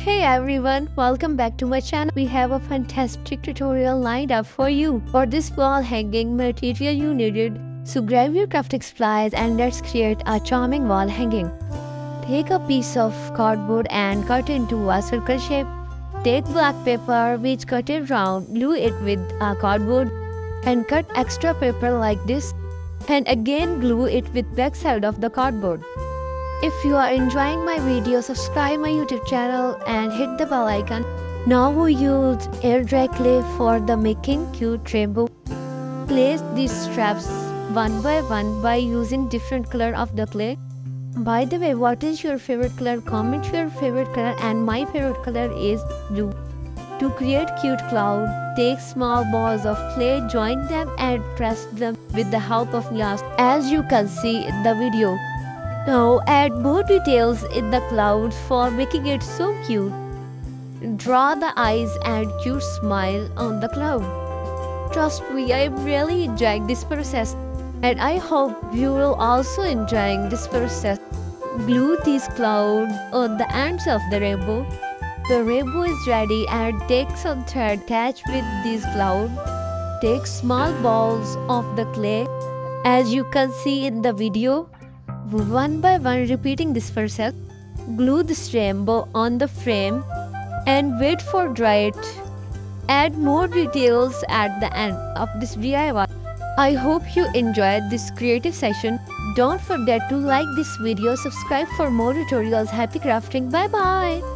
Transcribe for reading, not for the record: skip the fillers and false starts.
Hey everyone, welcome back to my channel. We have a fantastic tutorial lined up for you. For this wall hanging material you needed, so grab your crafting supplies and let's create a charming wall hanging. Take a piece of cardboard and cut into a circle shape. Take black paper which cut it round, glue it with a cardboard and cut extra paper like this and again glue it with back side of the cardboard. If you are enjoying my video, subscribe my YouTube channel and hit the bell icon. Now we use air dry clay for the making cute rainbow. Place these straps one by one by using different color of the clay. By the way, what is your favorite color? Comment your favorite color, and my favorite color is blue. To create cute cloud, take small balls of clay, join them and press them with the help of glass as you can see in the video. Now add more details in the clouds for making it so cute. Draw the eyes and cute smile on the cloud. Trust me, I am really enjoying this process and I hope you will also enjoying this process. Glue these clouds on the ends of the rainbow. The rainbow is ready and take some thread attached with these clouds. Take small balls of the clay as you can see in the video. One by one repeating this process. Glue this rainbow on the frame and wait for dry it. Add more details at the end of this DIY. I hope you enjoyed this creative session. Don't forget to like this video, subscribe for more tutorials. Happy crafting. Bye bye.